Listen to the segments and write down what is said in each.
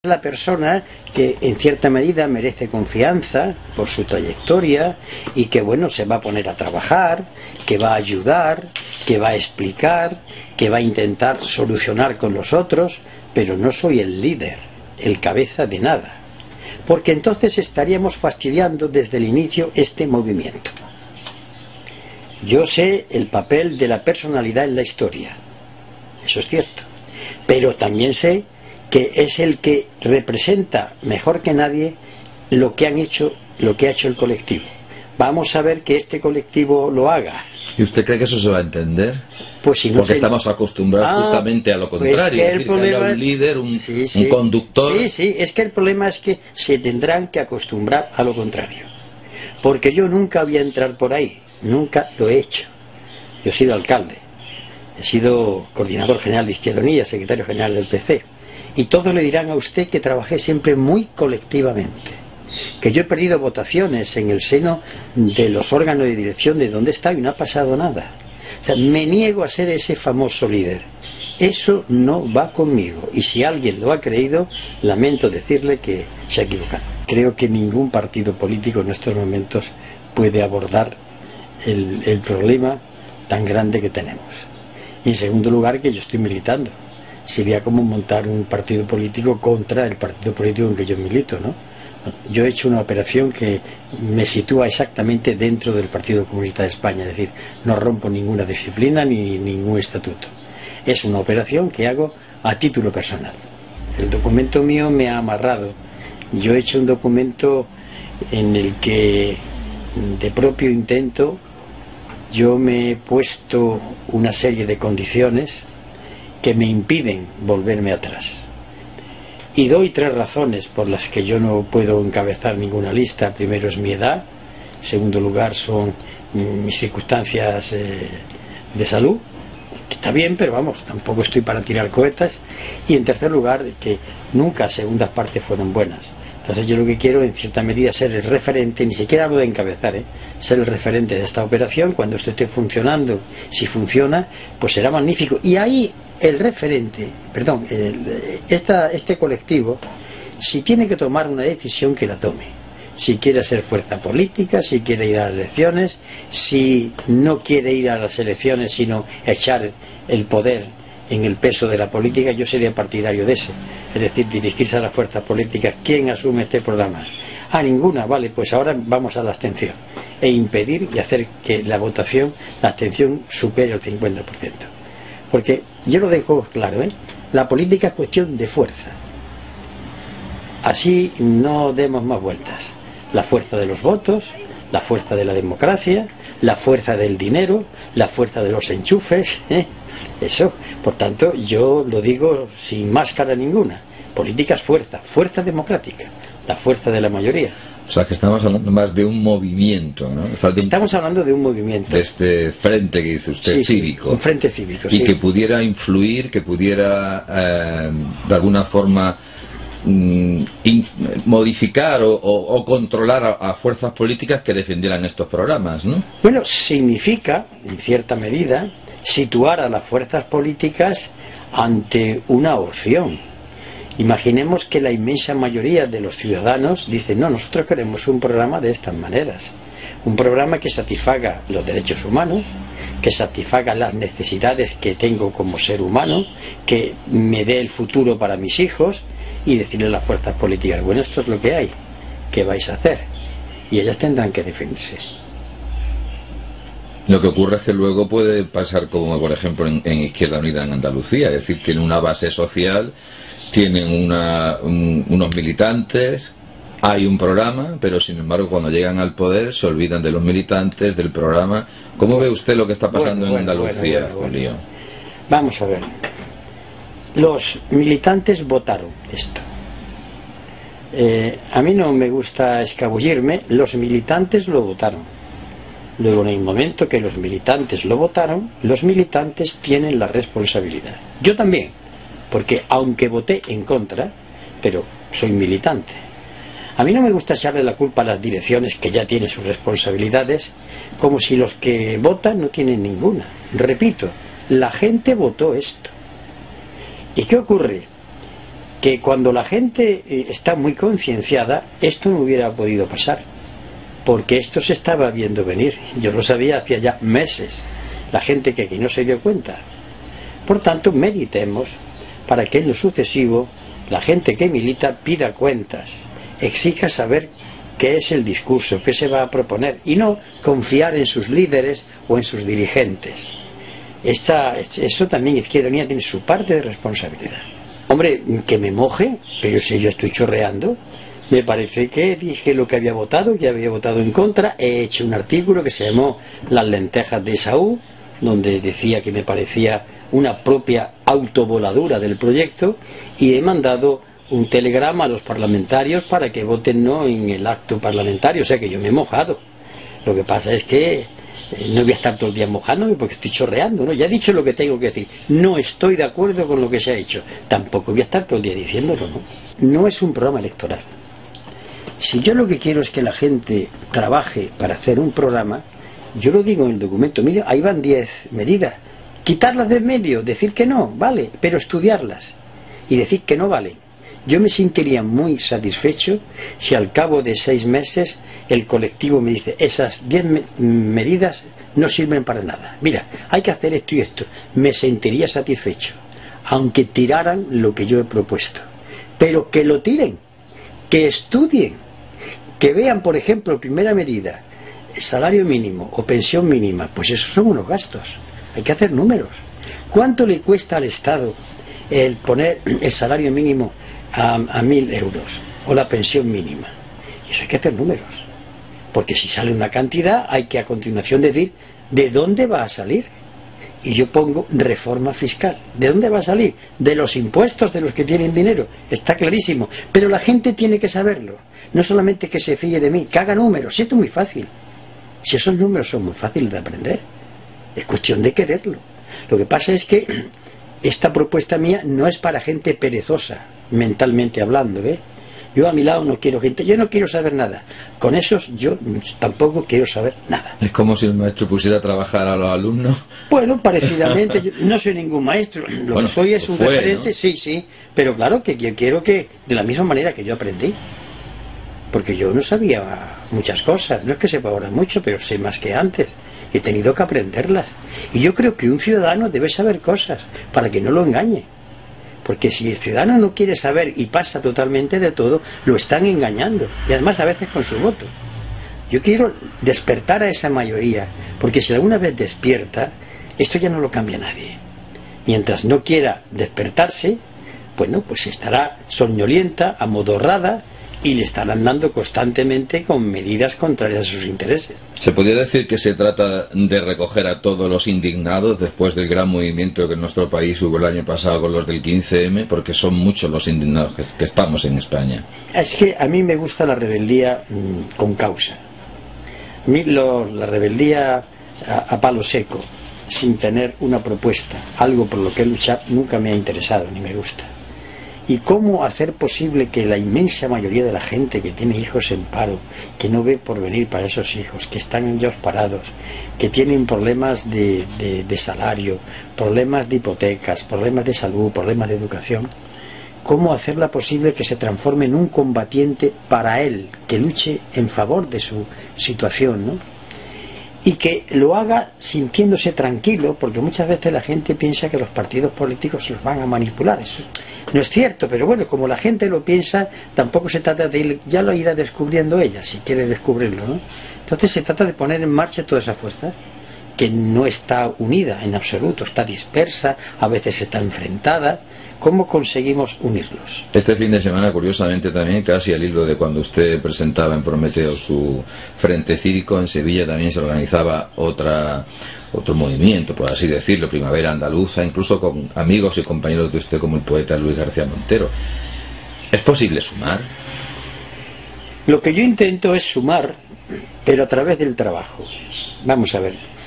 la persona que en cierta medida merece confianza por su trayectoria y que, bueno, se va a poner a trabajar, que va a ayudar, que va a explicar, que va a intentar solucionar con los otros, pero no soy el líder, el cabeza de nada, porque entonces estaríamos fastidiando desde el inicio este movimiento. Yo sé el papel de la personalidad en la historia, eso es cierto, pero también sé que es el que representa mejor que nadie lo que han hecho, lo que ha hecho el colectivo. Vamos a ver que este colectivo lo haga. ¿Y usted cree que eso se va a entender? Pues si no. Porque estamos acostumbrados justamente a lo contrario, pues que es decir, que haya un líder, un conductor. Sí, es que el problema es que se tendrán que acostumbrar a lo contrario. Porque yo nunca voy a entrar por ahí, nunca lo he hecho. Yo he sido alcalde, he sido coordinador general de Izquierda Unida, secretario general del PC, y todos le dirán a usted que trabajé siempre muy colectivamente, que yo he perdido votaciones en el seno de los órganos de dirección de donde está y no ha pasado nada. O sea, me niego a ser ese famoso líder. Eso no va conmigo, y si alguien lo ha creído, lamento decirle que se ha equivocado. Creo que ningún partido político en estos momentos puede abordar el problema tan grande que tenemos. Y en segundo lugar, que yo estoy militando. Sería como montar un partido político contra el partido político en que yo milito, ¿no? Yo he hecho una operación que me sitúa exactamente dentro del Partido Comunista de España, es decir, no rompo ninguna disciplina ni ningún estatuto. Es una operación que hago a título personal. El documento mío me ha amarrado. Yo he hecho un documento en el que, de propio intento, yo me he puesto una serie de condiciones que me impiden volverme atrás. Y doy 3 razones por las que yo no puedo encabezar ninguna lista. Primero es mi edad, en segundo lugar son mis circunstancias de salud, que está bien, pero vamos, tampoco estoy para tirar cohetes, y en tercer lugar, que nunca segundas partes fueron buenas. Entonces yo lo que quiero, en cierta medida, ser el referente, ni siquiera hablo de encabezar, ser el referente de esta operación. Cuando esto esté funcionando, si funciona, pues será magnífico. Y ahí el referente, perdón, este colectivo, si tiene que tomar una decisión, que la tome. Si quiere ser fuerza política, si quiere ir a las elecciones, si no quiere ir a las elecciones, sino echar el poder en el peso de la política, yo sería partidario de ese. Es decir, dirigirse a las fuerzas políticas. ¿Quién asume este programa? Ah, ninguna, vale, pues ahora vamos a la abstención. E impedir y hacer que la votación, la abstención, supere el 50%. Porque yo lo dejo claro, la política es cuestión de fuerza. Así no demos más vueltas. La fuerza de los votos, la fuerza de la democracia, la fuerza del dinero, la fuerza de los enchufes, Eso, por tanto, yo lo digo sin máscara ninguna. Política es fuerza, fuerza democrática, la fuerza de la mayoría. O sea, que estamos hablando más de un movimiento, ¿no? Estamos hablando de un movimiento. De este frente que dice usted, cívico. Sí, un frente cívico, y que pudiera influir, que pudiera, de alguna forma, modificar o controlar a fuerzas políticas que defendieran estos programas, ¿no? Bueno, significa, en cierta medida, situar a las fuerzas políticas ante una opción. Imaginemos que la inmensa mayoría de los ciudadanos dicen: no, nosotros queremos un programa de estas maneras, un programa que satisfaga los derechos humanos, que satisfaga las necesidades que tengo como ser humano, que me dé el futuro para mis hijos, y decirle a las fuerzas políticas: bueno, esto es lo que hay, ¿qué vais a hacer? Y ellas tendrán que definirse. Lo que ocurre es que luego puede pasar como, por ejemplo, en Izquierda Unida en Andalucía, es decir, tiene una base social, tienen unos militantes, hay un programa, pero sin embargo cuando llegan al poder se olvidan de los militantes, del programa. ¿Cómo ve usted lo que está pasando en Andalucía, Julio? Vamos a ver. Los militantes votaron esto. A mí no me gusta escabullirme, los militantes lo votaron. Luego, en el momento que los militantes lo votaron, los militantes tienen la responsabilidad. Yo también, porque aunque voté en contra, pero soy militante. A mí no me gusta echarle la culpa a las direcciones, que ya tienen sus responsabilidades, como si los que votan no tienen ninguna. Repito, la gente votó esto. ¿Y qué ocurre? que cuando la gente está muy concienciada, esto no hubiera podido pasar, porque esto se estaba viendo venir. Yo lo sabía hacía ya meses, la gente que aquí no se dio cuenta. Por tanto, meditemos para que en lo sucesivo la gente que milita pida cuentas, exija saber qué es el discurso, qué se va a proponer, y no confiar en sus líderes o en sus dirigentes. Eso también Izquierda Unida tiene su parte de responsabilidad. Hombre, que me moje, pero si yo estoy chorreando, me parece que dije lo que había votado, ya había votado en contra, he hecho un artículo que se llamó Las lentejas de Esaú, donde decía que me parecía una propia autovoladura del proyecto, y he mandado un telegrama a los parlamentarios para que voten no en el acto parlamentario, o sea que yo me he mojado. Lo que pasa es que no voy a estar todo el día mojándome porque estoy chorreando, ¿no? Ya he dicho lo que tengo que decir. No estoy de acuerdo con lo que se ha hecho. Tampoco voy a estar todo el día diciéndolo, ¿no? No es un programa electoral. Si yo lo que quiero es que la gente trabaje para hacer un programa, yo lo digo en el documento. Mire, ahí van 10 medidas. Quitarlas de en medio, decir que no, vale, pero estudiarlas y decir que no vale. Yo me sentiría muy satisfecho si al cabo de 6 meses el colectivo me dice: esas 10 medidas no sirven para nada. Mira, hay que hacer esto y esto. Me sentiría satisfecho, aunque tiraran lo que yo he propuesto. Pero que lo tiren, que estudien, que vean, por ejemplo, primera medida, salario mínimo o pensión mínima. Pues esos son unos gastos. Hay que hacer números. ¿Cuánto le cuesta al Estado el poner el salario mínimo a 1.000 euros o la pensión mínima? Eso hay que hacer números, porque si sale una cantidad hay que a continuación decir de dónde va a salir. Y yo pongo reforma fiscal. ¿De dónde va a salir? De los impuestos de los que tienen dinero. Está clarísimo, pero la gente tiene que saberlo. No solamente que se fíe de mí, que haga números. Si esto es muy fácil, si esos números son muy fáciles de aprender, es cuestión de quererlo. Lo que pasa es que esta propuesta mía no es para gente perezosa, mentalmente hablando, ¿eh? Yo a mi lado no quiero gente, yo no quiero saber nada. Con esos yo tampoco quiero saber nada. Es como si el maestro pusiera a trabajar a los alumnos. Bueno, parecidamente, yo no soy ningún maestro, lo que soy es un referente, ¿no? Sí, pero claro que yo quiero que, de la misma manera que yo aprendí, porque yo no sabía muchas cosas, no es que sepa ahora mucho, pero sé más que antes. He tenido que aprenderlas. Y yo creo que un ciudadano debe saber cosas para que no lo engañe. Porque si el ciudadano no quiere saber y pasa totalmente de todo, lo están engañando. Y además a veces con su voto. Yo quiero despertar a esa mayoría, porque si alguna vez despierta, esto ya no lo cambia nadie. Mientras no quiera despertarse, bueno, pues estará soñolienta, amodorrada, y le estarán dando constantemente con medidas contrarias a sus intereses. ¿Se podría decir que se trata de recoger a todos los indignados después del gran movimiento que en nuestro país hubo el año pasado con los del 15M? Porque son muchos los indignados que estamos en España. Es que a mí me gusta la rebeldía con causa. A mí la rebeldía a palo seco, sin tener una propuesta, algo por lo que luchar, nunca me ha interesado ni me gusta. ¿Y cómo hacer posible que la inmensa mayoría de la gente que tiene hijos en paro, que no ve por venir para esos hijos, que están ellos parados, que tienen problemas de salario, problemas de hipotecas, problemas de salud, problemas de educación, cómo hacerla posible que se transforme en un combatiente para él, que luche en favor de su situación, ¿no? Y que lo haga sintiéndose tranquilo, porque muchas veces la gente piensa que los partidos políticos los van a manipular. Eso no es cierto, pero bueno, como la gente lo piensa, tampoco se trata de ir, ya lo irá descubriendo ella, si quiere descubrirlo, ¿no? Entonces se trata de poner en marcha toda esa fuerza, que no está unida en absoluto, está dispersa, a veces está enfrentada. ¿Cómo conseguimos unirlos? Este fin de semana, curiosamente también, casi al hilo de cuando usted presentaba en Prometeo su Frente Cívico, en Sevilla también se organizaba otro movimiento, por así decirlo, Primavera Andaluza, incluso con amigos y compañeros de usted como el poeta Luis García Montero. ¿Es posible sumar? Lo que yo intento es sumar, pero a través del trabajo. Vamos a ver.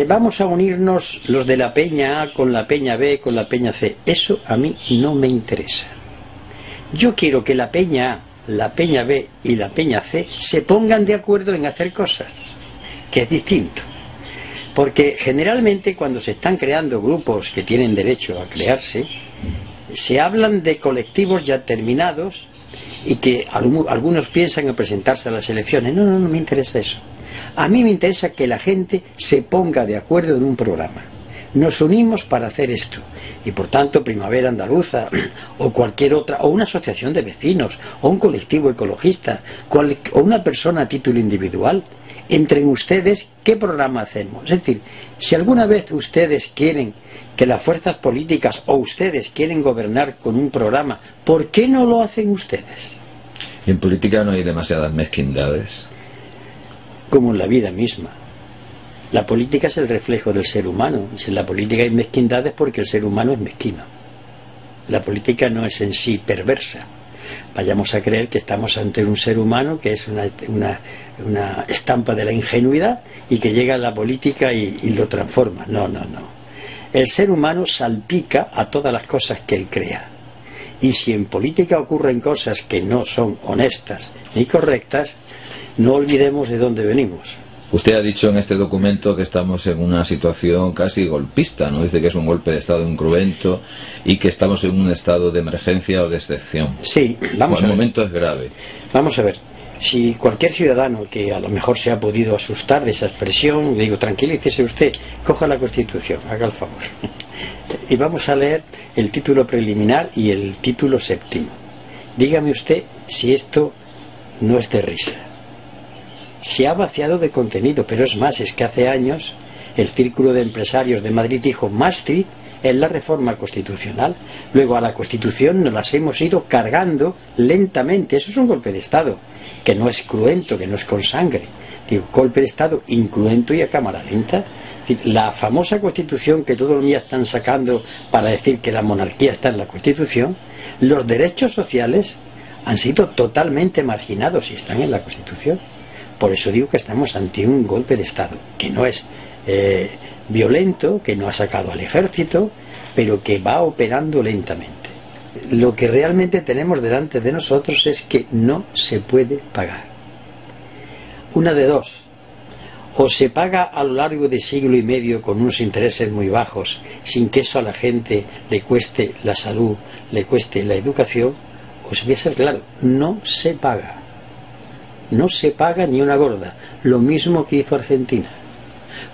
Vamos a unirnos los de la Peña A con la Peña B, con la Peña C. Eso a mí no me interesa. Yo quiero que la Peña A, la Peña B y la Peña C se pongan de acuerdo en hacer cosas, que es distinto. Porque generalmente cuando se están creando grupos que tienen derecho a crearse, Se hablan de colectivos ya terminados y que algunos piensan en presentarse a las elecciones. No me interesa eso. A mí me interesa que la gente se ponga de acuerdo en un programa. Nos unimos para hacer esto. Y por tanto, Primavera Andaluza o cualquier otra, o una asociación de vecinos, o un colectivo ecologista, o una persona a título individual, entre ustedes, ¿qué programa hacemos? Es decir, si alguna vez ustedes quieren que las fuerzas políticas o ustedes quieren gobernar con un programa, ¿por qué no lo hacen ustedes? En política no hay demasiadas mezquindades. Como en la vida misma. La política es el reflejo del ser humano. Si en la política hay mezquindad es porque el ser humano es mezquino. La política no es en sí perversa. Vayamos a creer que estamos ante un ser humano que es una estampa de la ingenuidad y que llega a la política y lo transforma. No. El ser humano salpica a todas las cosas que él crea. Y si en política ocurren cosas que no son honestas ni correctas, no olvidemos de dónde venimos. Usted ha dicho en este documento que estamos en una situación casi golpista, ¿no? Dice que es un golpe de Estado incruento y que estamos en un estado de emergencia o de excepción. Sí, vamos a ver. El momento es grave. Vamos a ver. Si cualquier ciudadano que a lo mejor se ha podido asustar de esa expresión, le digo, tranquilícese usted, coja la Constitución, haga el favor. Y vamos a leer el título preliminar y el título séptimo. Dígame usted si esto no es de risa. Se ha vaciado de contenido, pero es más, es que hace años el Círculo de Empresarios de Madrid dijo Maastricht es la reforma constitucional. Luego a la Constitución nos las hemos ido cargando lentamente. Eso es un golpe de Estado, que no es cruento, que no es con sangre. Digo, golpe de Estado incruento y a cámara lenta. Es decir, la famosa Constitución que todos los días están sacando para decir que la monarquía está en la Constitución, los derechos sociales han sido totalmente marginados y están en la Constitución. Por eso digo que estamos ante un golpe de Estado, que no es violento, que no ha sacado al ejército, pero que va operando lentamente. Lo que realmente tenemos delante de nosotros es que no se puede pagar. Una de dos. O se paga a lo largo de siglo y medio con unos intereses muy bajos, sin que eso a la gente le cueste la salud, le cueste la educación, o se voy a ser claro, no se paga. No se paga ni una gorda, lo mismo que hizo Argentina,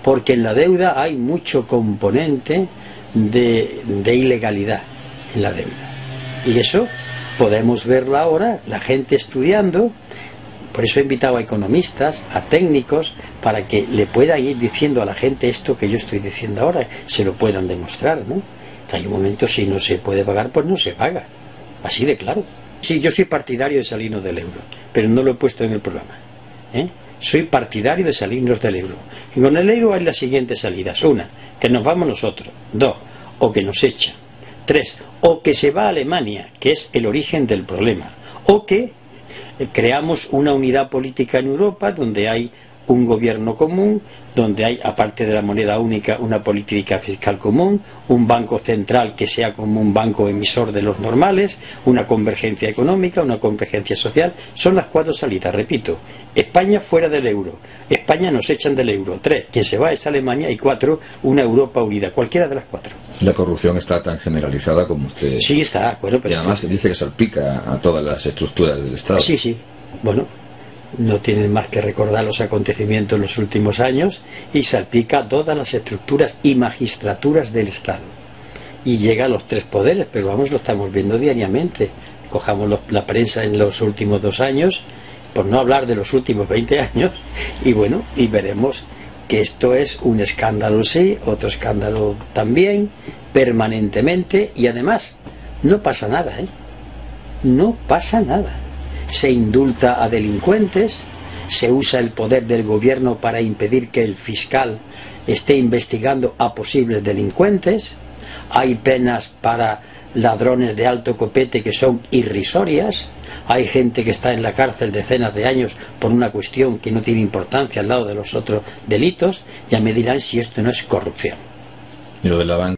porque en la deuda hay mucho componente de ilegalidad en la deuda, y eso podemos verlo ahora, la gente estudiando. Por eso he invitado a economistas, a técnicos, para que le puedan ir diciendo a la gente esto que yo estoy diciendo ahora, se lo puedan demostrar, ¿no? Hay un momento, si no se puede pagar, pues no se paga, así de claro. Sí, yo soy partidario de salirnos del euro, pero no lo he puesto en el programa. Soy partidario de salirnos del euro. Y con el euro hay las siguientes salidas. Una, que nos vamos nosotros. Dos, o que nos echan. Tres, o que se va a Alemania, que es el origen del problema. O que creamos una unidad política en Europa donde hay un gobierno común, donde hay, aparte de la moneda única, una política fiscal común, un banco central que sea como un banco emisor de los normales, una convergencia económica, una convergencia social. Son las cuatro salidas, repito. España fuera del euro. España nos echan del euro. 3, quien se va es Alemania. Y 4, una Europa unida. Cualquiera de las 4. La corrupción está tan generalizada como usted. Sí, está. Bueno, pero y además se dice que salpica a todas las estructuras del Estado. Sí. Bueno, no tienen más que recordar los acontecimientos en los últimos años y salpica a todas las estructuras y magistraturas del Estado. Y llega a los 3 poderes, pero vamos, lo estamos viendo diariamente. Cojamos la prensa en los últimos 2 años, por no hablar de los últimos 20 años, y bueno, y veremos que esto es un escándalo sí, otro escándalo también, permanentemente, y además no pasa nada, no pasa nada. Se indulta a delincuentes, se usa el poder del gobierno para impedir que el fiscal esté investigando a posibles delincuentes, hay penas para ladrones de alto copete que son irrisorias, hay gente que está en la cárcel decenas de años por una cuestión que no tiene importancia al lado de los otros delitos. Ya me dirán si esto no es corrupción. Y lo de la banca